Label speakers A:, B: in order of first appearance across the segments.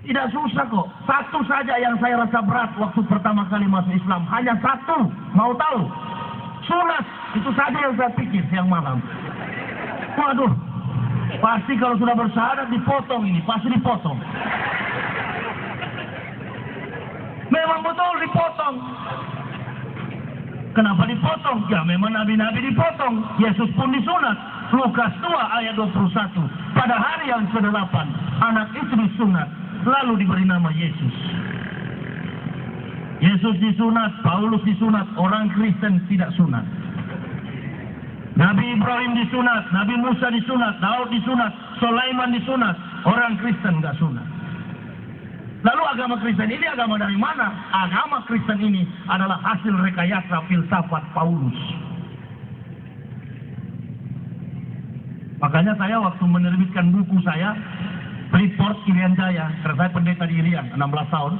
A: Tidak susah kok. Satu saja yang saya rasa berat waktu pertama kali masuk Islam. Hanya satu. Mau tahu? Sunat. Itu saja yang saya pikir siang malam. Waduh. Pasti kalau sudah bersyahadat dipotong ini. Pasti dipotong. Memang betul dipotong. Kenapa dipotong? Ya memang nabi-nabi dipotong. Yesus pun disunat. Lukas 2 ayat 21. Pada hari yang ke-8 anak itu disunat. Lalu diberi nama Yesus. Yesus disunat, Paulus disunat, orang Kristen tidak sunat. Nabi Ibrahim disunat, Nabi Musa disunat, Daud disunat, Sulaiman disunat, orang Kristen nggak sunat. Lalu agama Kristen ini agama dari mana? Agama Kristen ini adalah hasil rekayasa filsafat Paulus. Makanya saya waktu menerbitkan buku saya, Freeport Irian Jaya, karena saya pendeta di Irian 16 tahun,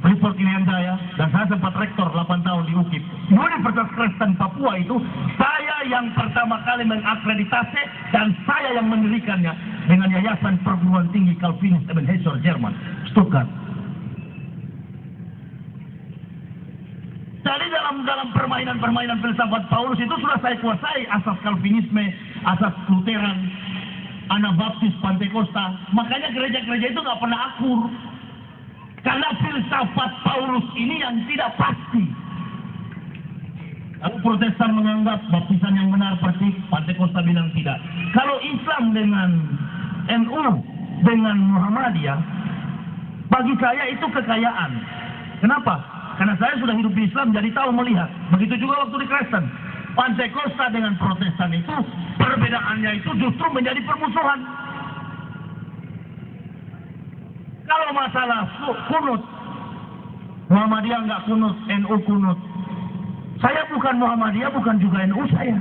A: Freeport Irian Jaya, dan saya sempat rektor 8 tahun di UKIP. Universitas Kristen Papua itu saya yang pertama kali mengakreditasi dan saya yang mendirikannya dengan Yayasan Perguruan Tinggi Calvinis Ebenezer Jerman, Stuttgart. Jadi dalam permainan filsafat Paulus itu sudah saya kuasai asas Calvinisme, asas Lutheran, Anabaptis, Pantekosta. Makanya gereja-gereja itu nggak pernah akur. Karena filsafat Paulus ini yang tidak pasti. Kalau Protestan menganggap baptisan yang benar persis, Pantekosta bilang tidak. Kalau Islam dengan NU, dengan Muhammadiyah, bagi saya itu kekayaan. Kenapa? Karena saya sudah hidup di Islam, jadi tahu melihat. Begitu juga waktu di Kristen. Pantekosta dengan Protestan itu, perbedaannya itu justru menjadi permusuhan. Kalau masalah kunut, Muhammadiyah nggak kunut, NU kunut. Saya bukan Muhammadiyah, bukan juga NU saya.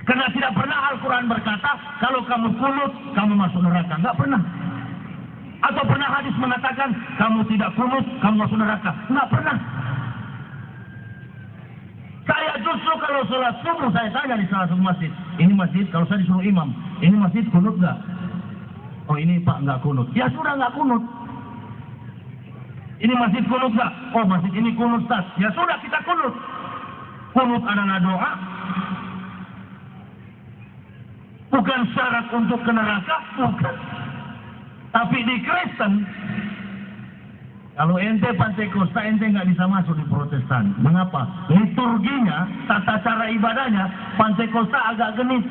A: Karena tidak pernah Al-Quran berkata, kalau kamu kunut, kamu masuk neraka. Nggak pernah. Atau pernah hadis mengatakan, kamu tidak kunut, kamu masuk neraka. Nggak pernah. Saya justru kalau sholat subuh, saya tanya di salah satu masjid. Ini masjid, kalau saya disuruh imam, ini masjid kunut nggak? Oh ini Pak nggak kunut. Ya sudah nggak kunut. Ini masjid kunut nggak? Oh masjid ini kunut Ustaz. Ya sudah kita kunut. Kunut adalah doa. Bukan syarat untuk ke neraka, bukan. Tapi di Kristen, kalau ente Pantekosta, ente nggak bisa masuk di Protestan. Mengapa? Liturginya, tata cara ibadahnya, Pantekosta agak genit.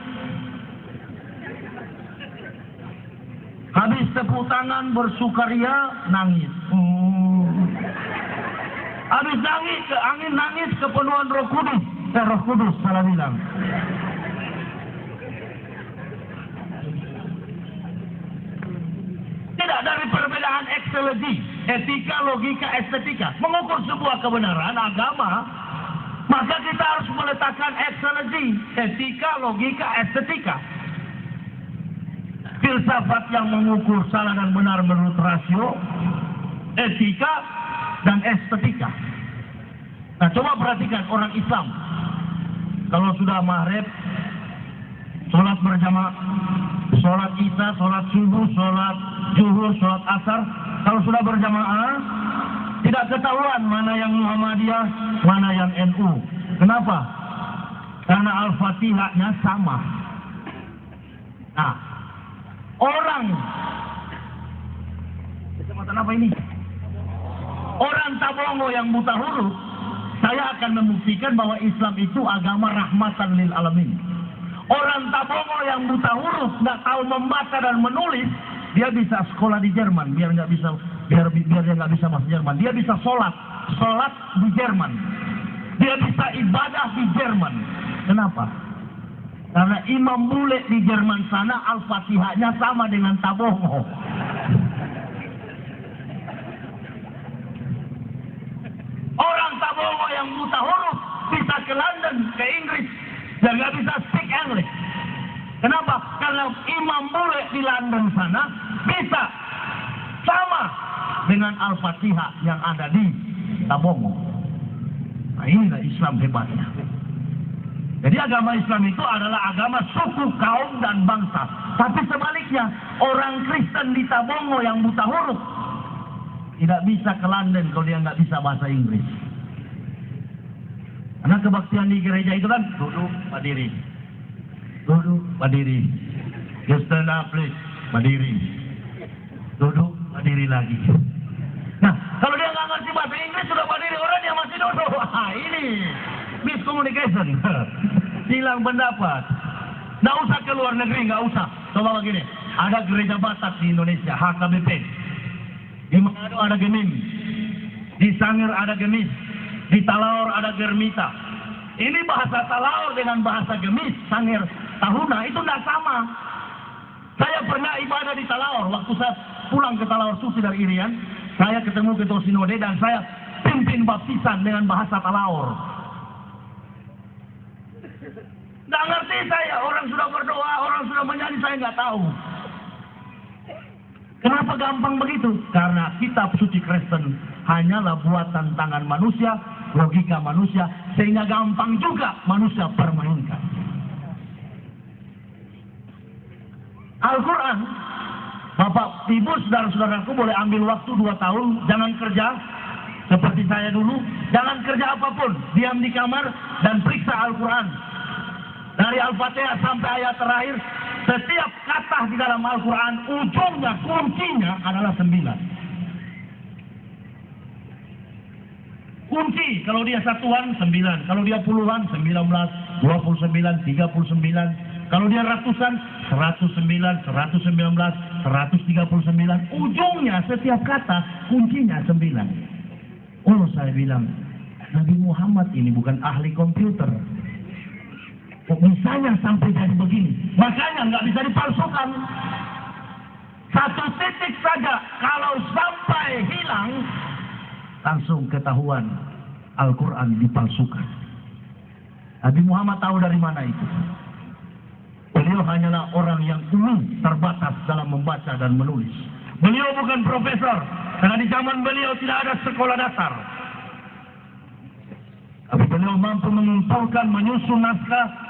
A: Habis tepuk tangan, bersukaria, nangis. Habis nangis kepenuhan Roh Kudus. Roh Kudus, salah bilang. Tidak, dari perbedaan eksologi, etika, logika, estetika, mengukur sebuah kebenaran agama, maka kita harus meletakkan eksologi, etika, logika, estetika. Filsafat yang mengukur salah dan benar menurut rasio, etika, dan estetika. Nah, coba perhatikan orang Islam. Kalau sudah maghrib, sholat berjamaah, sholat isya, sholat subuh, sholat zuhur, sholat asar. Kalau sudah berjamaah, tidak ketahuan mana yang Muhammadiyah, mana yang NU. Kenapa? Karena Al-Fatihahnya sama. Nah, orang kecamatan apa ini? Orang Tabongo yang buta huruf, saya akan membuktikan bahwa Islam itu agama rahmatan lil alamin. Orang Tabongo yang buta huruf, nggak tahu membaca dan menulis, dia bisa sekolah di Jerman, biar dia nggak bisa masuk Jerman. Dia bisa sholat di Jerman. Dia bisa ibadah di Jerman. Kenapa? Karena imam bule di Jerman sana Al-Fatihahnya sama dengan Tabongo. Orang Tabongo yang buta huruf bisa ke London, ke Inggris, dan nggak bisa speak English. Kenapa? Karena imam bule di London sana bisa sama dengan Al-Fatihah yang ada di Tabongo. Nah inilah Islam hebatnya. Jadi agama Islam itu adalah agama suku, kaum, dan bangsa. Tapi sebaliknya, orang Kristen di Tabongo yang buta huruf, tidak bisa ke London kalau dia nggak bisa bahasa Inggris. Karena kebaktian di gereja itu kan duduk, berdiri. Duduk, berdiri. You stand up, please. Berdiri. Duduk, berdiri lagi. Nah, kalau dia nggak ngerti bahasa Inggris, sudah berdiri, orang yang masih duduk. Wah, ini miscommunication. Hilang pendapat. Nggak usah ke luar negeri, nggak usah. Coba begini, ada gereja Batak di Indonesia, HKBP. Di Manado ada Gemim. Di Sangir ada Gemis. Di Talaor ada Germita. Ini bahasa Talaor dengan bahasa Gemis, Sangir, Tahuna itu tidak sama. Saya pernah ibadah di Talaor. Waktu saya pulang ke Talaor Suci dari Irian, saya ketemu Ketua Sinode dan saya pimpin baptisan dengan bahasa Talaor. Nggak ngerti saya, orang sudah berdoa, orang sudah menyanyi, saya nggak tahu. Kenapa gampang begitu? Karena kitab suci Kristen hanyalah buatan tangan manusia, logika manusia, sehingga gampang juga manusia permainkan. Al-Quran, Bapak, Ibu, saudara-saudaraku boleh ambil waktu 2 tahun, jangan kerja seperti saya dulu, jangan kerja apapun, diam di kamar dan periksa Al-Quran. Dari Al-Fatihah sampai ayat terakhir, setiap kata di dalam Al-Quran, ujungnya, kuncinya adalah 9. Kunci, kalau dia satuan 9, kalau dia puluhan 19, 29, 39, kalau dia ratusan 109, 119, 139, ujungnya setiap kata kuncinya 9. Oh, saya bilang, Nabi Muhammad ini bukan ahli komputer. Kok bisanya sampai jadi begini? Makanya nggak bisa dipalsukan. Satu titik saja, kalau sampai hilang, langsung ketahuan Al-Quran dipalsukan. Nabi Muhammad tahu dari mana itu. Beliau hanyalah orang yang umum, terbatas dalam membaca dan menulis. Beliau bukan profesor, karena di zaman beliau tidak ada sekolah dasar. Tapi beliau mampu mengumpulkan, menyusun naskah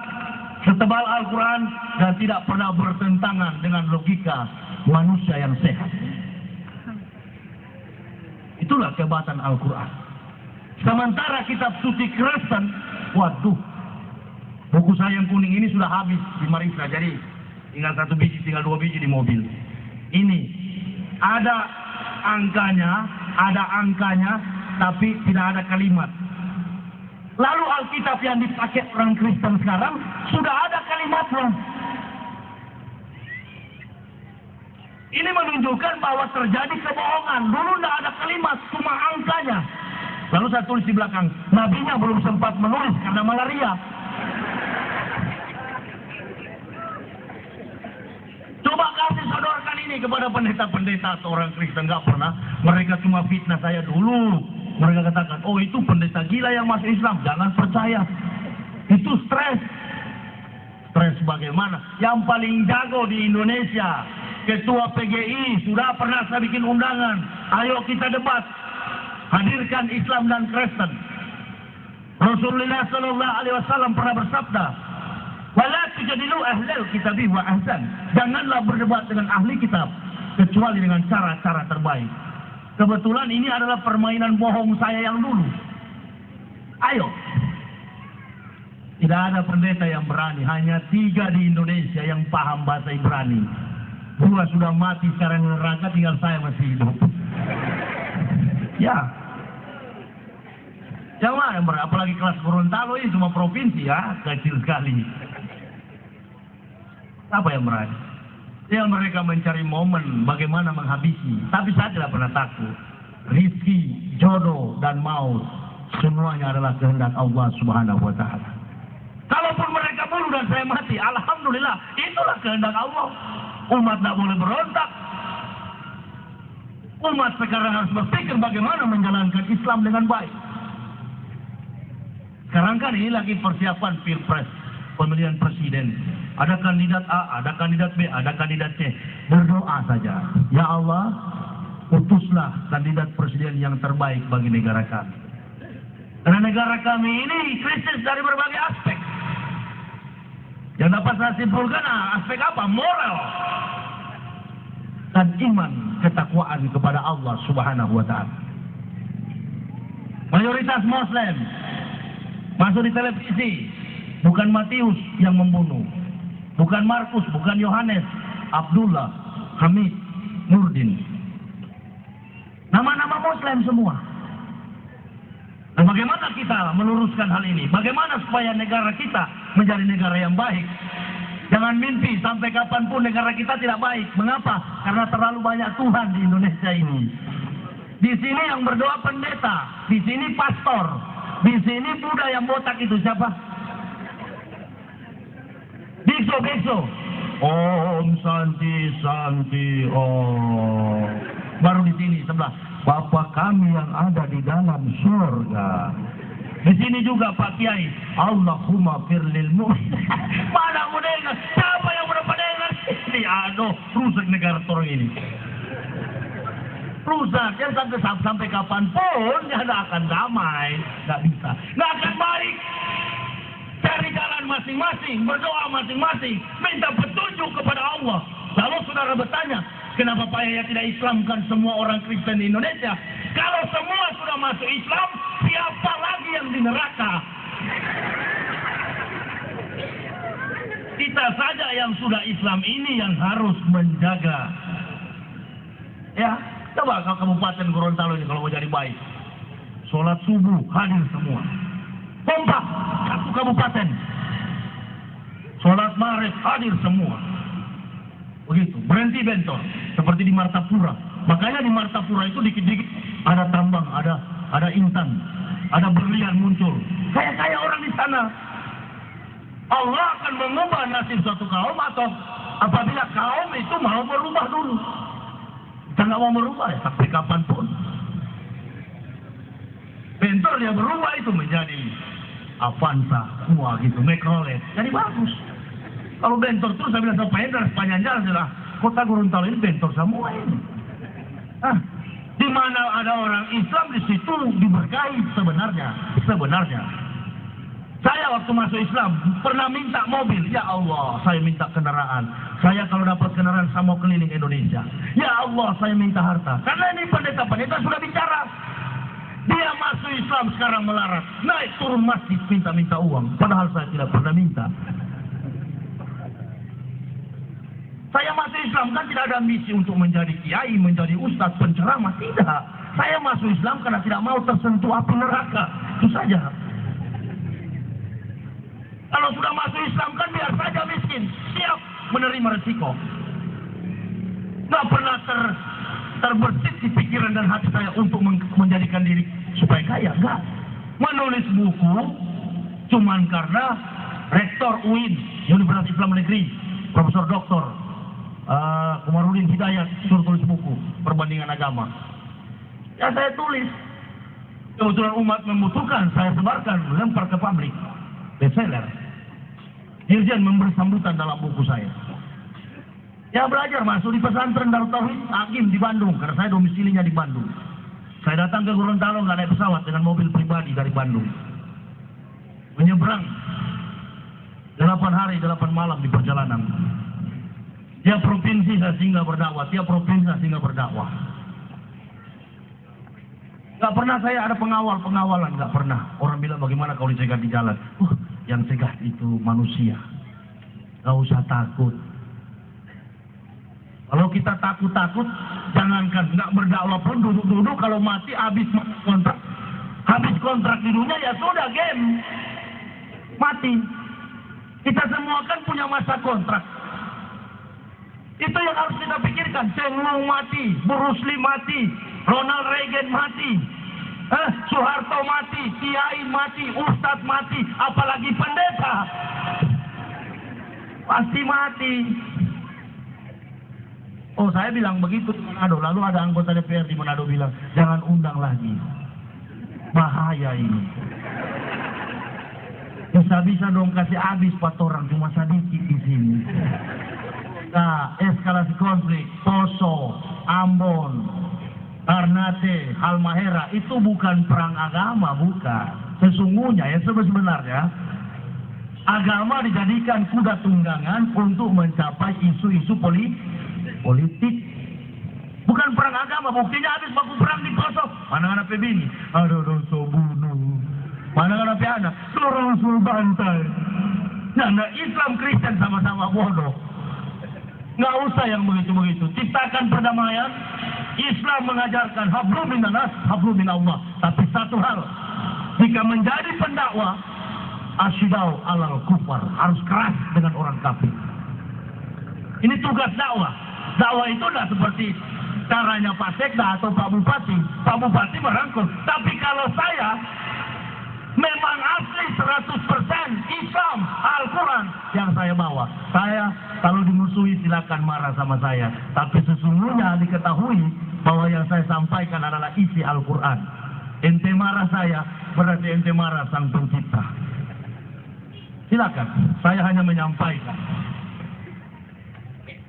A: setebal Al-Quran dan tidak pernah bertentangan dengan logika manusia yang sehat. Itulah kehebatan Al-Quran. Sementara kitab suci Kristen, waduh, buku saya yang kuning ini sudah habis di Marisa, jadi tinggal 1 biji, tinggal 2 biji di mobil. Ini ada angkanya, tapi tidak ada kalimat. Lalu Alkitab yang dipakai orang Kristen sekarang sudah ada kalimatnya. Ini menunjukkan bahwa terjadi kebohongan. Dulu tidak ada kalimat, cuma angkanya. Lalu saya tulis di belakang, nabinya belum sempat menulis karena malaria. Coba kasih sodorkan ini kepada pendeta-pendeta atau orang Kristen, nggak pernah. Mereka cuma fitnah saya dulu. Mereka katakan, oh itu pendeta gila yang masuk Islam, jangan percaya. Itu stres. Stres bagaimana? Yang paling jago di Indonesia, Ketua PGI, sudah pernah saya bikin undangan. Ayo kita debat. Hadirkan Islam dan Kristen. Rasulullah SAW pernah bersabda, wala tujadilu ahlal kitabi wa ahsan. Janganlah berdebat dengan ahli kitab, kecuali dengan cara-cara terbaik. Kebetulan ini adalah permainan bohong saya yang dulu. Ayo. Tidak ada pendeta yang berani, hanya 3 di Indonesia yang paham bahasa Ibrani. 2 sudah mati sekarang di neraka, tinggal saya masih hidup. Ya. Yang mana yang berani? Apalagi kelas Gorontalo ini cuma provinsi ya, kecil sekali. Apa yang berani? Yang mereka mencari momen bagaimana menghabisi. Tapi saya tidak pernah takut. Rizki, jodoh, dan maut, semuanya adalah kehendak Allah Subhanahu wa Ta'ala. Kalaupun mereka bunuh dan saya mati, alhamdulillah, itulah kehendak Allah. Umat tidak boleh berontak. Umat sekarang harus berpikir bagaimana menjalankan Islam dengan baik. Sekarang kan ini lagi persiapan Pilpres, pemilihan presiden. Ada kandidat A, ada kandidat B, ada kandidat C. Berdoa saja. Ya Allah, utuslah kandidat presiden yang terbaik bagi negara kami. Karena negara kami ini krisis dari berbagai aspek. Yang dapat saya simpulkan, aspek apa? Moral. dan iman ketakwaan kepada Allah Subhanahu wa taala. Mayoritas Muslim masuk di televisi, bukan Matius yang membunuh, bukan Markus, bukan Yohanes, Abdullah, Hamid, Nurdin. Nama-nama Muslim semua. Dan bagaimana kita meluruskan hal ini? Bagaimana supaya negara kita menjadi negara yang baik? Jangan mimpi sampai kapanpun negara kita tidak baik. Mengapa? Karena terlalu banyak Tuhan di Indonesia ini. Di sini yang berdoa pendeta, di sini pastor, di sini Buddha yang botak itu siapa? Biksu. Om Santi Santi Om. Baru di sini sebelah. Bapa kami yang ada di dalam surga. Di sini juga Pak Kiai. Allahumma firlil mu'min. Mana mau dengar? Siapa yang mau dengar? Ini aduh, rusak negara orang ini. Rusak. Yang sampai kapanpun dia tidak akan damai. Tidak bisa. Tidak akan baik. Cari jalan masing-masing. Berdoa masing-masing. Minta petunjuk kepada Allah. Lalu saudara bertanya, kenapa Pak Yahya tidak Islamkan semua orang Kristen di Indonesia? Kalau semua sudah masuk Islam, siapa lagi yang di neraka? Kita saja yang sudah Islam ini yang harus menjaga. Ya, coba kalau Kabupaten Gorontalo ini kalau mau jadi baik, sholat subuh hadir semua. Kompak satu kabupaten. Sholat maghrib hadir semua. Begitu, berhenti bentor seperti di Martapura. Makanya di Martapura itu dikit-dikit ada tambang, ada intan, ada berlian muncul. Kayak orang di sana. Allah akan mengubah nasib suatu kaum atau apabila kaum itu mau berubah dulu. Kita nggak mau berubah ya, sampai kapanpun. Bentor dia berubah itu menjadi Avanza, gitu, Chevrolet. Jadi bagus. Kalau bentor terus saya bilang sepanjang jalan sudah kota Gorontalo ini bentor semua ini. Di mana ada orang Islam di situ diberkahi sebenarnya. Saya waktu masuk Islam pernah minta mobil. Ya Allah, saya minta kendaraan. Saya kalau dapat kendaraan saya mau keliling Indonesia. Ya Allah, saya minta harta. Karena ini pendeta-pendeta sudah bicara. Dia masuk Islam sekarang melarat. Naik turun masjid minta uang. Padahal saya tidak pernah minta. Saya masuk Islam kan tidak ada misi untuk menjadi kiai, menjadi ustadz, penceramah. Tidak. Saya masuk Islam karena tidak mau tersentuh api neraka. Itu saja. Kalau sudah masuk Islam kan biar saja miskin. Siap menerima resiko. Nggak pernah terbersit di pikiran dan hati saya untuk menjadikan diri supaya kaya. Enggak. Menulis buku cuman karena Rektor UIN, Universitas Islam Negeri, Profesor Dr. Komarudin Hidayat suruh tulis buku perbandingan agama. Ya saya tulis. Kebetulan umat membutuhkan, saya sebarkan, lempar ke publik. Bestseller. Dirjen memberi sambutan dalam buku saya. Ya belajar masuk di pesantren Darut Tauhid Hakim di Bandung, karena saya domisilinya di Bandung. Saya datang ke Gorontalo nggak naik pesawat, dengan mobil pribadi dari Bandung. Menyeberang 8 hari 8 malam di perjalanan. Tiap provinsi saya singgah berdakwah, Nggak pernah saya ada pengawalan, nggak pernah. Orang bilang bagaimana kalau dicegat di jalan? Yang cegat itu manusia. Nggak usah takut. Kalau kita takut, jangankan nggak berdakwah pun duduk-duduk kalau mati habis kontrak di dunia ya sudah game mati. Kita semua kan punya masa kontrak. Itu yang harus kita pikirkan. Cheng Lung mati, Bruce Lee mati, Ronald Reagan mati, Soeharto mati, Kiai mati, Ustadz mati, apalagi pendeta pasti mati. Oh saya bilang begitu di Manado, lalu ada anggota DPR di Manado bilang jangan undang lagi, bahaya ini. Bisa-bisa dong kasih habis 4 orang, cuma sedikit di sini. Nah, eskalasi konflik, Poso, Ambon, Ternate, Halmahera itu bukan perang agama, bukan. Sesungguhnya ya sebenarnya agama dijadikan kuda tunggangan untuk mencapai isu-isu politik. Bukan perang agama, buktinya habis baku perang di pelosok. Mana anak bini? Ada dosa bunuh. Mana anak anak? Seorang suruh bantai. Nah, Islam Kristen sama-sama bodoh. Nggak usah yang begitu-begitu. Ciptakan perdamaian. Islam mengajarkan hablum minanas, hablum minallah. Tapi satu hal, jika menjadi pendakwah, asyidau alal kufar, harus keras dengan orang kafir. Ini tugas dakwah. Dakwah itu tidak seperti caranya Pak Sekda atau Pak Bupati. Pak Bupati merangkul. Tapi kalau saya memang asli 100% Islam, Al-Quran yang saya bawa. Saya kalau dimusuhi silakan marah sama saya. Tapi sesungguhnya diketahui bahwa yang saya sampaikan adalah isi Al-Quran. Ente marah saya, berarti ente marah Sang Pencipta. Silakan, saya hanya menyampaikan.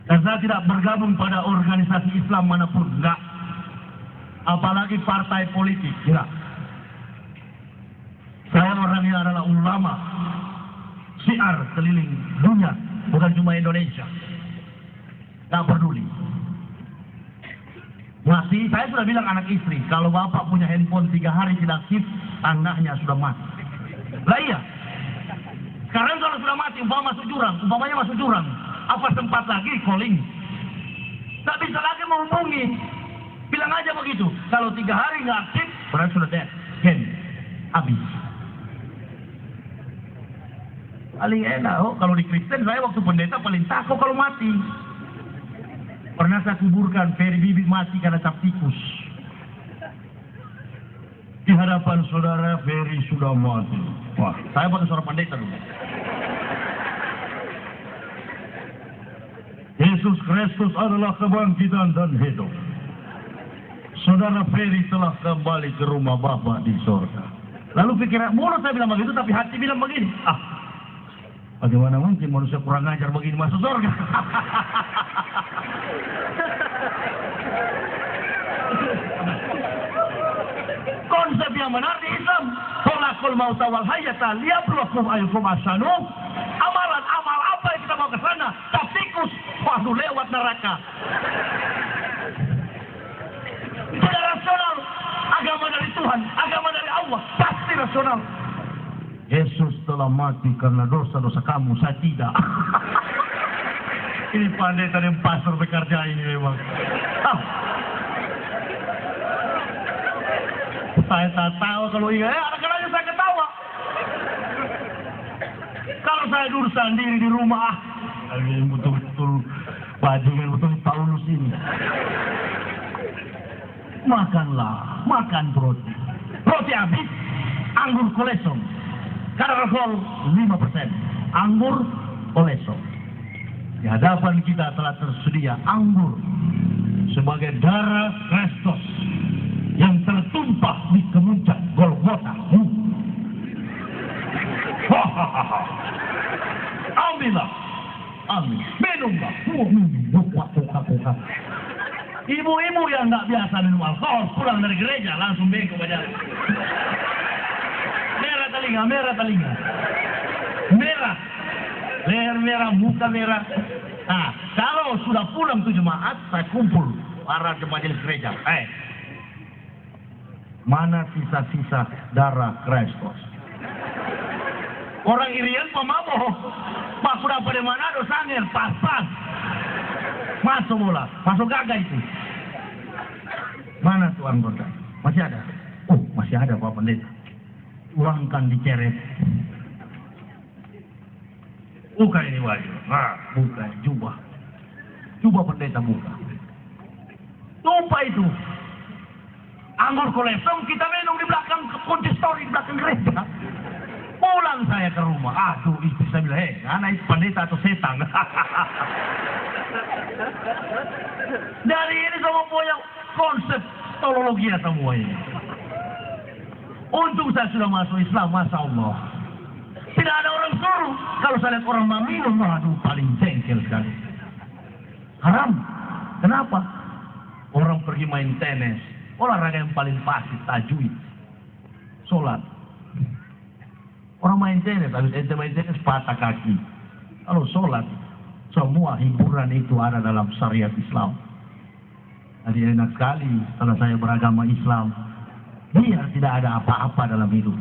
A: Dan saya tidak bergabung pada organisasi Islam manapun, enggak. Apalagi partai politik, enggak. Saya orangnya adalah ulama, syiar keliling dunia, bukan cuma Indonesia. Enggak peduli. Masih, saya sudah bilang anak istri, kalau bapak punya handphone 3 hari tidak aktif, anaknya sudah mati. Lah iya. Sekarang kalau sudah mati, umpamanya masuk jurang, apa sempat lagi calling? Tak bisa lagi menghubungi. Bilang aja begitu. Kalau 3 hari nggak aktif, berarti sudah dead. Habis. Paling enak, kalau di Kristen saya waktu pendeta paling takut kalau mati. Pernah saya kuburkan Ferry Bibi mati karena cap tikus. Di hadapan saudara Ferry sudah mati. Wah, saya pakai suara pendeta dulu. Yesus Kristus adalah kebangkitan dan hidup. Saudara Ferry telah kembali ke rumah Bapa di sorga. Lalu pikiran mulut saya bilang begitu, tapi hati bilang begini. Bagaimana mungkin manusia kurang ajar begini masuk sorga? Konsep yang benar di Islam. Kholaqal mauta wal hayata liyabluwakum ayyukum ahsanu. Amalan amal apa yang kita mau ke sana? Tak tikus, waduh lewat neraka. Tidak rasional. Agama dari Tuhan, agama dari Allah, pasti rasional. Yesus telah mati karena dosa-dosa kamu, saya tidak. Ini pandai tadi pastor bekerja ini memang. Saya tak tahu kalau ingat, anak-anaknya saya ketawa. Kalau saya duduk sendiri di rumah, ini betul-betul bajingan betul Paulus ini. Makanlah, makan roti. Roti habis, anggur kolesom. Karena 5%, anggur kolesom. Di hadapan kita telah tersedia anggur sebagai darah Kristus yang tertumpah di kemuncak Golgota. Ambillah, ambil, minumlah, buka. Ibu-ibu yang nggak biasa minum alkohol pulang dari gereja langsung bengkok ke jalan. Merah telinga, merah, leher merah, muka merah. Nah, kalau sudah pulang ke jemaat, saya kumpul para majelis gereja. Mana sisa-sisa darah Kristus? Orang irian pemabok. Pak kuda pada Manado sangir, pas-pas. Masuk bola, masuk gagah itu. Mana tuh anggota? Masih ada? Oh, masih ada Pak Pendeta. Uangkan diceret. Buka ini wajib. Buka jubah. Jubah pendeta buka. Tumpah itu. Anggur kolesom kita minum di belakang konsistori, di belakang gereja. Pulang saya ke rumah. Aduh, istri saya bilang, anak itu pendeta atau setan. Dari ini semua punya konsep teologi semua ini. Untung saya sudah masuk Islam, Masya Allah. Tidak ada orang suruh. Kalau saya lihat orang minum, aduh, paling jengkel sekali. Haram. Kenapa? Orang pergi main tenis. Olahraga yang paling pasti, tajwid. Sholat. Orang main tenis, habis ente main tenis patah kaki. Kalau sholat, semua hiburan itu ada dalam syariat Islam. Jadi enak sekali kalau saya beragama Islam. Biar tidak ada apa-apa dalam hidup.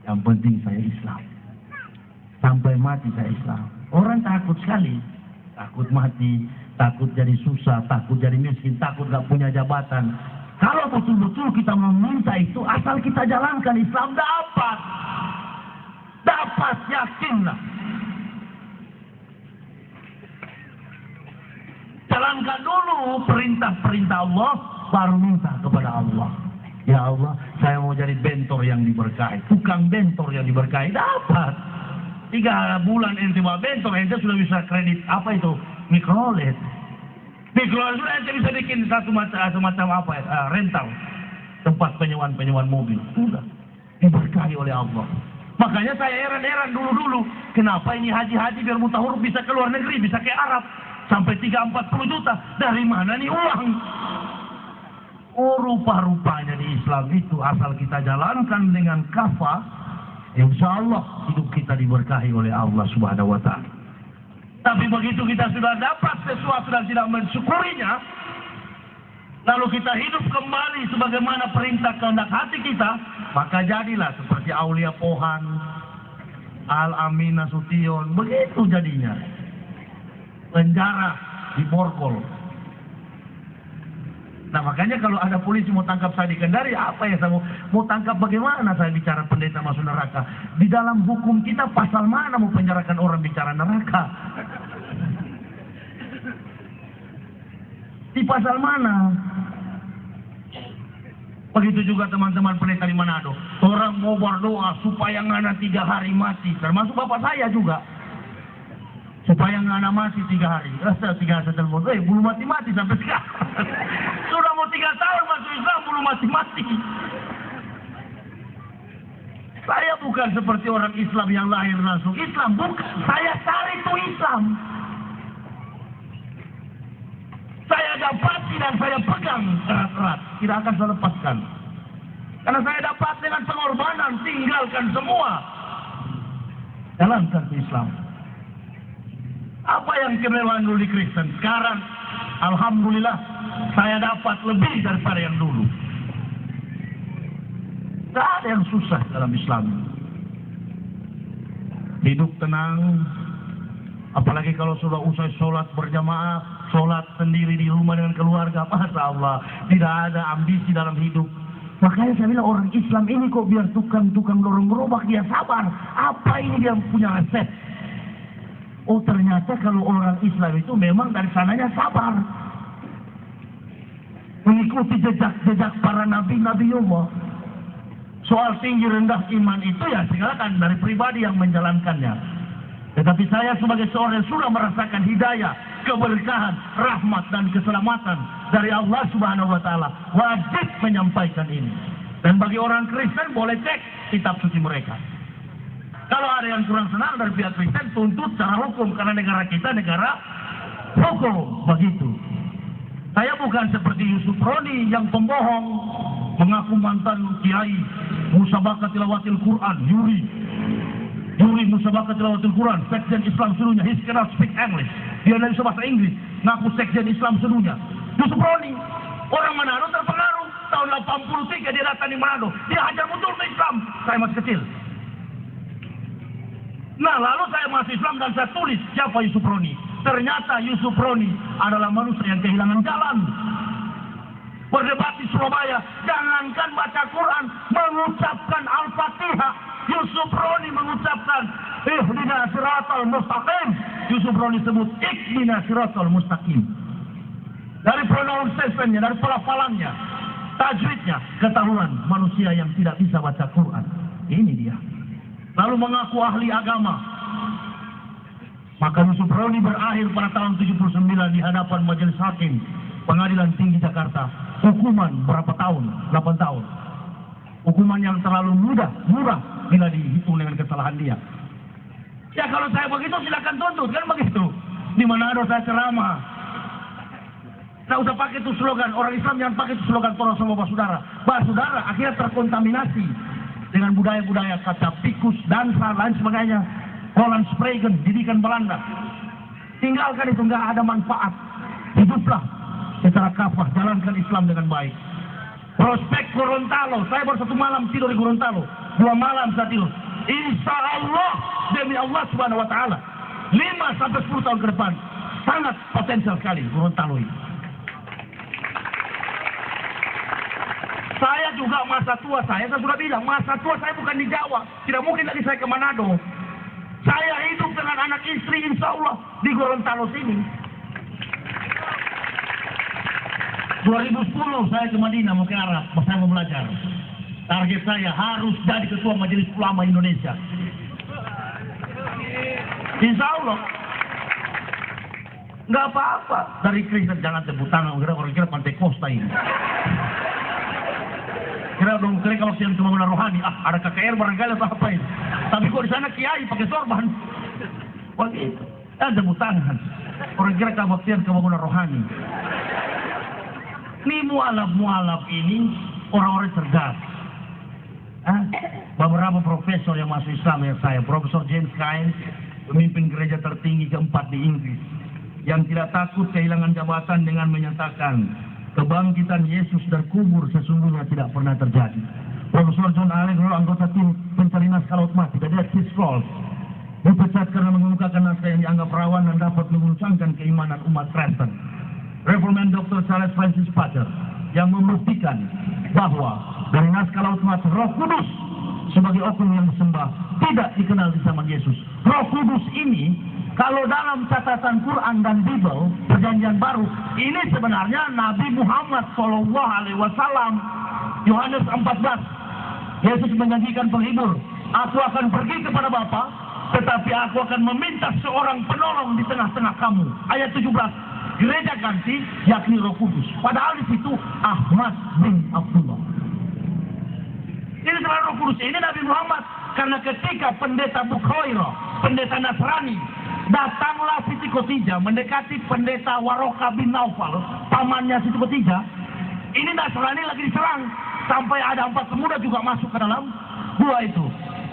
A: Yang penting saya Islam. Sampai mati saya Islam. Orang takut sekali. Takut mati, takut jadi susah, takut jadi miskin, takut gak punya jabatan. Kalau betul-betul kita meminta itu, asal kita jalankan Islam, dapat. Dapat, yakinlah. Jalankan dulu perintah-perintah Allah, baru minta kepada Allah. Ya Allah, saya mau jadi bentor yang diberkahi. Tukang bentor yang diberkahi, dapat. 3 bulan ente bawa bentor, ente sudah bisa kredit, apa itu? Mikrolet. Mikrolet sudah ente bisa bikin semacam apa ya? Rental. Tempat penyewaan mobil. Sudah. Diberkahi oleh Allah. Makanya saya heran-heran dulu-dulu. Kenapa ini haji-haji biar mutahuruf bisa ke luar negeri, bisa ke Arab. Sampai 3-40 juta. Dari mana nih uang? Oh, rupa-rupanya di Islam itu asal kita jalankan dengan kafah, insya Allah hidup kita diberkahi oleh Allah Subhanahu wa Ta'ala. Tapi begitu kita sudah dapat sesuatu dan tidak mensyukurinya, lalu kita hidup kembali sebagaimana perintah kehendak hati kita, maka jadilah seperti Aulia Pohan, Al-Amin Nasution, begitu jadinya. Penjara di borgol. Nah makanya kalau ada polisi mau tangkap saya di Kendari, apa ya saya mau tangkap bagaimana saya bicara pendeta masuk neraka? Di dalam hukum kita pasal mana mau penjarakan orang bicara neraka? Di pasal mana? Begitu juga teman-teman pendeta di Manado. Orang mau berdoa supaya ngana 3 hari mati, termasuk bapak saya juga. Supaya ngana mati 3 hari. 3 hari telepon, belum mati-mati sampai sekarang. Sudah mau 3 tahun masuk Islam, belum mati-mati. Saya bukan seperti orang Islam yang lahir langsung Islam, bukan. Saya cari itu Islam. Saya dapati dan saya pegang erat-erat, tidak akan saya lepaskan. Karena saya dapat dengan pengorbanan, tinggalkan semua. Jalankan Islam. Apa yang kemewahan dulu di Kristen, sekarang alhamdulillah saya dapat lebih daripada yang dulu. Tidak ada yang susah dalam Islam. Hidup tenang, apalagi kalau sudah usai sholat berjamaah, sholat sendiri di rumah dengan keluarga, Masya Allah, tidak ada ambisi dalam hidup. Makanya saya bilang orang Islam ini kok biar tukang dorong gerobak dia sabar. Apa ini dia punya resep? Oh ternyata kalau orang Islam itu memang dari sananya sabar. Mengikuti jejak para nabi-nabi Allah. Soal tinggi rendah iman itu ya silakan dari pribadi yang menjalankannya. Tetapi saya sebagai seorang yang sudah merasakan hidayah, keberkahan, rahmat dan keselamatan dari Allah Subhanahu wa Ta'ala, wajib menyampaikan ini. Dan bagi orang Kristen boleh cek kitab suci mereka. Kalau ada yang kurang senang dari pihak Kristen, tuntut secara hukum. Karena negara kita negara hukum. Begitu. Saya bukan seperti Yusuf Roni yang pembohong. Mengaku mantan kiai. Musabaqah tilawatil Quran. Yuri Musabaqah tilawatil Quran. Sekjen Islam seluruhnya. He cannot speak English. Dia tidak bisa bahasa Inggris. Ngaku sekjen Islam seluruhnya. Yusuf Roni. Orang Manado terpengaruh. Tahun 83 dia datang di Manado. Dia hajar betul ke Islam. Saya masih kecil. Nah lalu saya masuk Islam dan saya tulis siapa Yusuf Roni. Ternyata Yusuf Roni adalah manusia yang kehilangan jalan. Berdebat di Surabaya, jangankan baca Quran, mengucapkan Al-Fatihah. Yusuf Roni mengucapkan Ihdina siratal mustaqim. Yusuf Roni sebut Ihdina siratal mustaqim. Dari pronunciation-nya, dari pelafalannya, tajwidnya, ketahuan manusia yang tidak bisa baca Quran. Ini dia. Lalu mengaku ahli agama. Maka Yusuf Roni berakhir pada tahun 79 di hadapan Majelis Hakim Pengadilan Tinggi Jakarta. Hukuman berapa tahun? 8 tahun. Hukuman yang terlalu murah bila dihitung dengan kesalahan dia. Ya kalau saya begitu silakan tuntut, kan begitu. Di Manado saya ceramah. Tidak usah pakai itu slogan. Orang Islam jangan pakai itu slogan tolong sama Basudara. Basudara akhirnya terkontaminasi dengan budaya-budaya kata pikus, dansa, lain sebagainya. Holland Spragen, didikan Belanda. Tinggalkan itu, nggak ada manfaat. Hiduplah secara kafah, jalankan Islam dengan baik. Prospek Gorontalo, saya baru 1 malam tidur di Gorontalo, 2 malam saya tidur. Insya Allah, demi Allah Subhanahu Wa Taala, 5-10 tahun ke depan sangat potensial sekali Gorontalo ini. Saya juga masa tua saya sudah bilang, masa tua saya bukan di Jawa, tidak mungkin lagi saya ke Manado. Saya hidup dengan anak istri insya Allah di Gorontalo sini. 2010 saya ke Madinah mau ke Arab, saya mau belajar. Target saya harus jadi ketua Majelis Ulama Indonesia. Insya Allah. Nggak apa-apa. Dari Kristen jangan tepuk tangan, orang kira Pantai Costa ini. Kira dong, kira kalau siang pembangunan rohani, ada KKR barangkali atau apa ini. Tapi kok di sana kiai pakai sorban. Begitu. Tepuk tangan. Orang kira kabaktian pembangunan rohani. Ini mualaf-mualaf ini orang-orang cerdas. Beberapa profesor yang masuk Islam yang saya, Profesor James Keynes, pemimpin gereja tertinggi keempat di Inggris, yang tidak takut kehilangan jabatan dengan menyatakan kebangkitan Yesus dari kubur sesungguhnya tidak pernah terjadi. Profesor John Allen, anggota tim pencari naskah laut mati, Dead Sea Scrolls, dipecat karena mengemukakan naskah yang dianggap rawan dan dapat menguncangkan keimanan umat Kristen. Reforman Dr. Charles Francis Pater yang membuktikan bahwa dari naskah laut mati Roh Kudus sebagai oknum yang disembah tidak dikenal di zaman Yesus. Roh Kudus ini kalau dalam catatan Quran dan Bible Perjanjian Baru ini sebenarnya Nabi Muhammad SAW. Yohanes 14, Yesus menjanjikan penghibur, aku akan pergi kepada Bapa, tetapi aku akan meminta seorang penolong di tengah-tengah kamu. Ayat 17, gereja ganti yakni Roh Kudus. Padahal di situ Ahmad bin Abdullah. Ini adalah Roh Kudus. Ini Nabi Muhammad. Karena ketika pendeta Bukhaira, pendeta Nasrani, datanglah Siti Khotijah mendekati pendeta Waroka bin Naufal, pamannya Siti Khotijah. Ini Nasrani lagi diserang. Sampai ada 4 pemuda juga masuk ke dalam gua itu.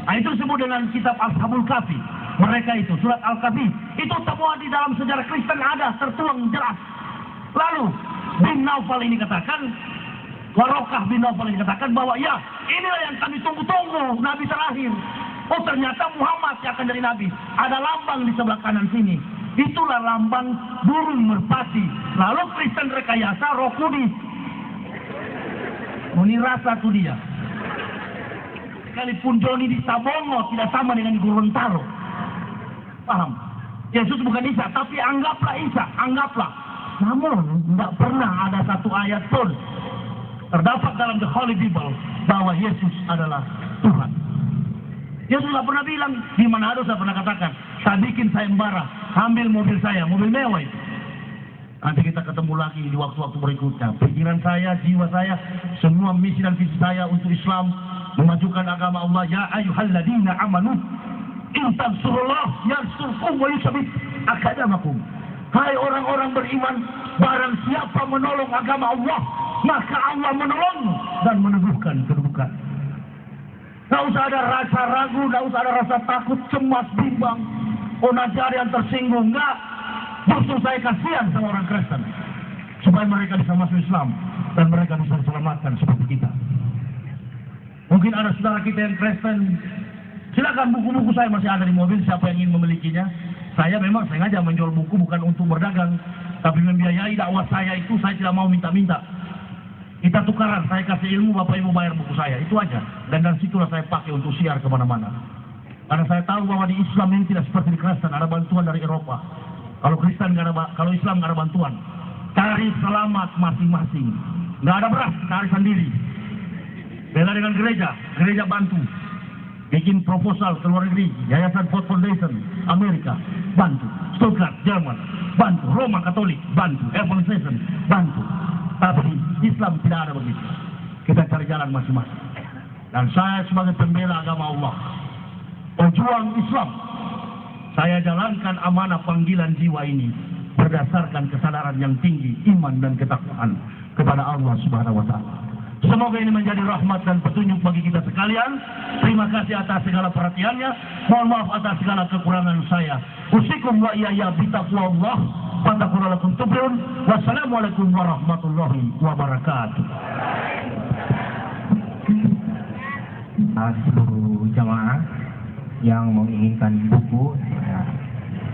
A: Nah, itu disebut dengan kitab Ashabul Kahfi. Mereka itu, surat Al-Kahfi. Itu semua di dalam sejarah Kristen ada, tertuang jelas. Lalu, bin Naufal ini katakan, Warokah bin Naufal ini katakan bahwa ya, inilah yang kami tunggu-tunggu, Nabi terakhir. Oh, ternyata Muhammad yang akan jadi Nabi. Ada lambang di sebelah kanan sini. Itulah lambang burung merpati. Lalu Kristen rekayasa Roh Kudus. Ini rasa tuh dia. Sekalipun Joni di Sabongo tidak sama dengan di Gorontalo. Paham? Yesus bukan Isa, tapi anggaplah Isa, anggaplah. Namun, tidak pernah ada satu ayat pun terdapat dalam The Holy Bible bahwa Yesus adalah Tuhan. Yesus tidak pernah bilang, di mana ada saya pernah katakan, saya bikin sayembara, ambil mobil saya, mobil mewah itu. Nanti kita ketemu lagi di waktu-waktu berikutnya. Pikiran saya, jiwa saya, semua misi dan visi saya untuk Islam, memajukan agama Allah. Ya ayyuhalladzina amanu in tansurullah yansurkum wa yusabbit aqdamakum. Hai orang-orang beriman, barang siapa menolong agama Allah, maka Allah menolong dan meneguhkan kedudukan. Tidak usah ada rasa ragu, tidak usah ada rasa takut, cemas, bimbang. Oh, nanti ada yang tersinggung. Enggak. Justru saya kasihan sama orang Kristen, supaya mereka bisa masuk Islam dan mereka bisa diselamatkan seperti kita. Mungkin ada saudara kita yang Kristen, silakan, buku-buku saya masih ada di mobil, siapa yang ingin memilikinya. Saya memang sengaja menjual buku bukan untuk berdagang, tapi membiayai dakwah saya itu saya tidak mau minta-minta. Kita tukaran, saya kasih ilmu, Bapak Ibu bayar buku saya, itu aja. Dan dari situlah saya pakai untuk siar kemana-mana. Karena saya tahu bahwa di Islam ini tidak seperti di Kristen, ada bantuan dari Eropa. Kalau Kristen nggak ada, kalau Islam nggak ada bantuan. Cari selamat masing-masing. Nggak ada beras, cari sendiri. Beda dengan gereja, gereja bantu. Bikin proposal ke luar negeri, Yayasan Ford Foundation, Amerika, bantu. Stuttgart, Jerman, bantu. Roma Katolik, bantu. Evangelisation, bantu. Tapi Islam tidak ada begitu. Kita cari jalan masing-masing. Dan saya sebagai pembela agama Allah, pejuang Islam, saya jalankan amanah panggilan jiwa ini berdasarkan kesadaran yang tinggi, iman dan ketakwaan kepada Allah Subhanahu wa Ta'ala. Semoga ini menjadi rahmat dan petunjuk bagi kita sekalian. Terima kasih atas segala perhatiannya. Mohon maaf atas segala kekurangan saya. Usikum wa iyaya bitaqwallah. fatakuna lakum tuflihun. Wassalamualaikum warahmatullahi wabarakatuh.
B: Seluruh jamaah yang menginginkan buku,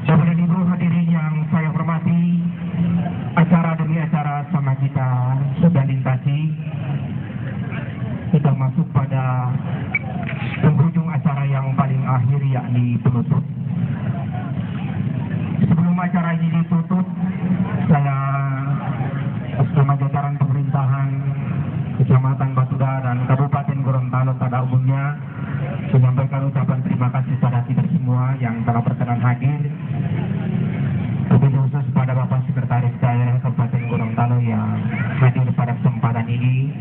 B: Bapak dan Ibu hadirin yang saya hormati, acara demi acara sama kita sudah lintasi. Kita masuk pada penghujung acara yang paling akhir, yakni penutup. Sebelum acara ini ditutup, saya bersama jajaran pemerintahan Kecamatan Batuda dan Kabupaten Gorontalo pada umumnya menyampaikan ucapan terima kasih pada kita semua yang telah berkenan hadir. Lebih khusus pada Bapak Sekretaris Daerah Kabupaten Gorontalo yang hadir pada kesempatan ini.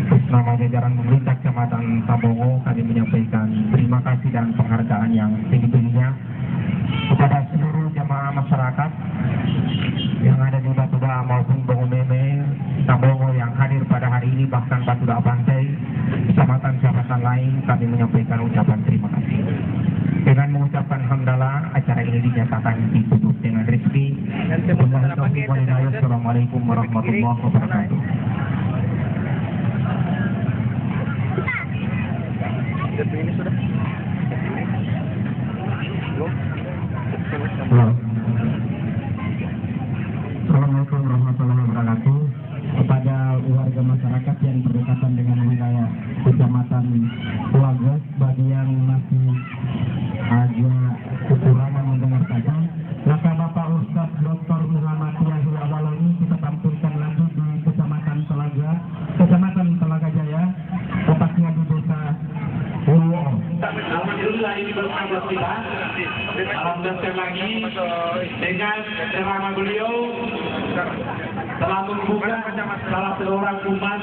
B: Bersama jajaran pemerintah Kecamatan Tambongo, kami menyampaikan terima kasih dan penghargaan yang tinggi-tingginya kepada seluruh jamaah masyarakat yang ada di Batuda maupun Bongomeme, Tambongo yang hadir pada hari ini, bahkan Batuda Pantai, kecamatan-kecamatan lain. Kami menyampaikan ucapan terima kasih. Dengan mengucapkan hamdalah, acara ini dinyatakan ditutup dengan resmi. Assalamualaikum warahmatullahi wabarakatuh.
C: Ini sudah.
B: Assalamualaikum warahmatullahi wabarakatuh. Kepada warga masyarakat yang berdekatan dengan wilayah Kecamatan Tuagas, bagi yang masih agak kekurangan mendengar saja, maka Bapak Ustaz Dr. Muhammad Yahya Awaloni kita tampilkan lagi di Kecamatan Telaga Jaya, tepatnya di Desa Uwo.
D: Alhamdulillah ini bersama kita. Alhamdulillah sekali lagi dengan ceramah beliau telah membuka salah seorang umat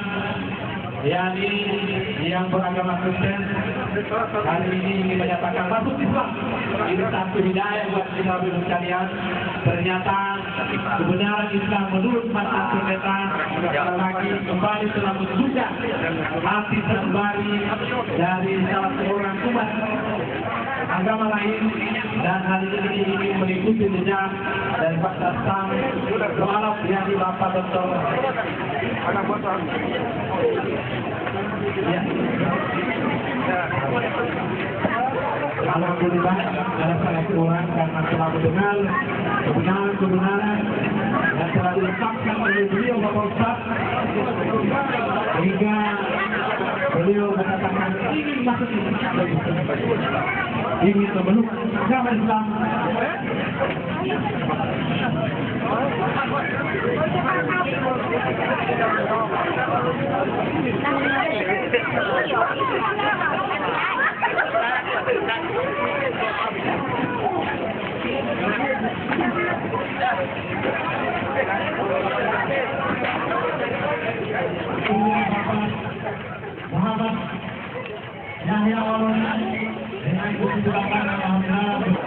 D: yakni yang beragama Kristen hari ini ingin menyatakan masuk Islam. Ini satu hidayah buat kita sekalian. Ternyata kebenaran Islam menurut mata kita lagi kembali telah membuka hati kembali dari salah seorang umat agama lain, dan hari ini ingin mengikuti jejak dan Pak Sang Kepala yang di Bapak Dr. Ya. Alhamdulillah saya sangat kurang karena telah mendengar kebenaran dan telah diungkapkan oleh beliau Bapak Ustaz, sehingga beliau mengatakan ingin masuk Islam, ingin memeluk agama Islam. Muhammad Yahya Awaloni dengan kebijakan alhamdulillah.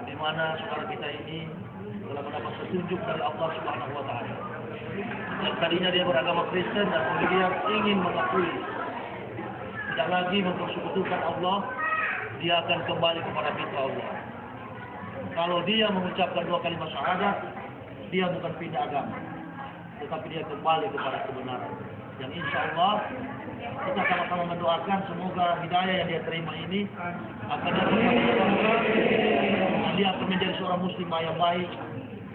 E: Di mana saudara kita ini telah mendapat petunjuk dari Allah Subhanahu wa taala. Yang tadinya dia beragama Kristen dan kemudian ingin mengakui tidak lagi mempersekutukan Allah, dia akan kembali kepada fitrah Allah. Kalau dia mengucapkan 2 kalimat syahadat, dia bukan pindah agama, tetapi dia kembali kepada kebenaran. Yang insya Allah kita sama-sama mendoakan semoga hidayah yang dia terima ini akan dia akan menjadi seorang muslimah yang baik,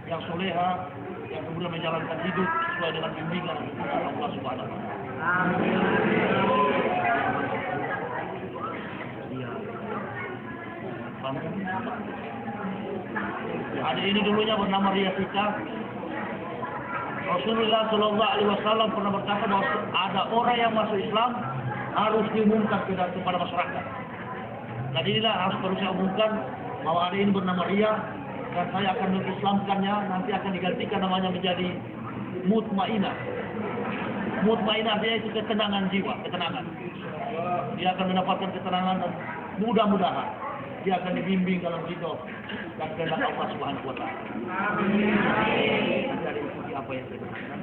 E: yang soleha, yang kemudian menjalankan hidup sesuai dengan bimbingan Allah Subhanahu wa taala. kamu. Adik ini dulunya bernama Ria Sika. Rasulullah Shallallahu Alaihi Wasallam pernah berkata bahwa ada orang yang masuk Islam harus diumumkan kepada masyarakat. Dan inilah harus terus saya umumkan bahwa adik ini bernama Ria dan saya akan mengislamkannya. Nanti akan digantikan namanya menjadi Mutmainah. Mutmainah dia itu ketenangan jiwa, ketenangan. Dia akan mendapatkan ketenangan dan mudah-mudahan dia akan dibimbing dalam hidup dan kehendak Allah Subhanahu wa taala. Nanti ada ikuti apa yang saya katakan.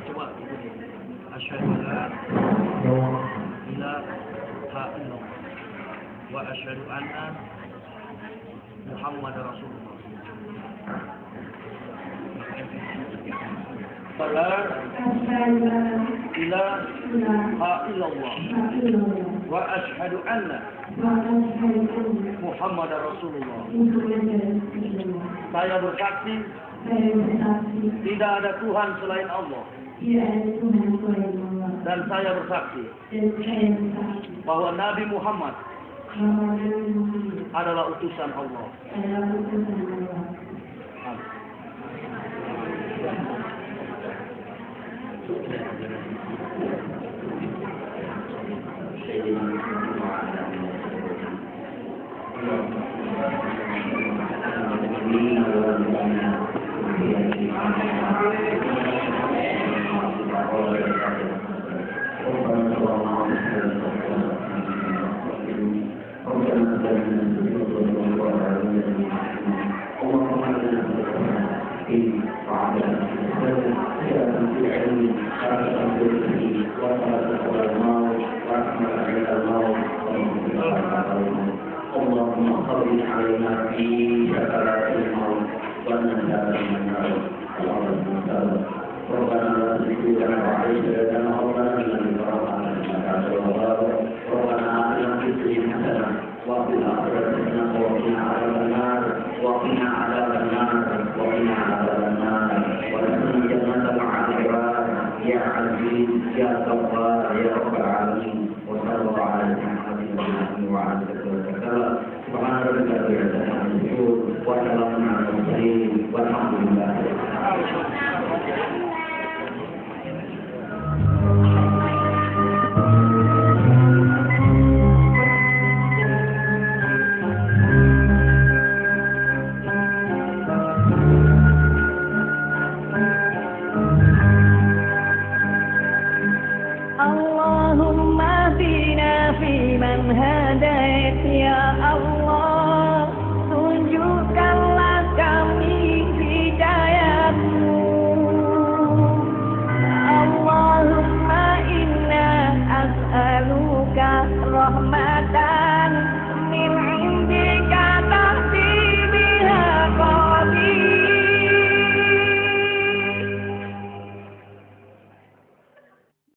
E: Coba ikuti. Asyhadu an la ilaha illallah wa asyhadu anna Muhammadar Rasulullah. La ilaha illallah wa asyhadu anna Muhammadar Rasulullah. Saya bersaksi tidak ada Tuhan selain Allah. Dan saya bersaksi bahwa Nabi Muhammad adalah utusan Allah.
F: اللهم صل علينا في سكرات الموت ونجاة من النار ربنا لا تزغ قلوبنا بعد إذ هديتنا وهب لنا من لدنك رحمة إنك أنت الوهاب ربنا آتنا في الدنيا حسنة وفي الآخرة حسنة وقنا عذاب النار وقنا عذاب النار وقنا عذاب النار وادخلنا الجنة مع الأبرار يا عزيز يا غفار يا رب العالمين وصلى الله على محمد وعلى آله وسلم سبحان ربك رب العزة عما يصفون وسلام على المرسلين والحمد لله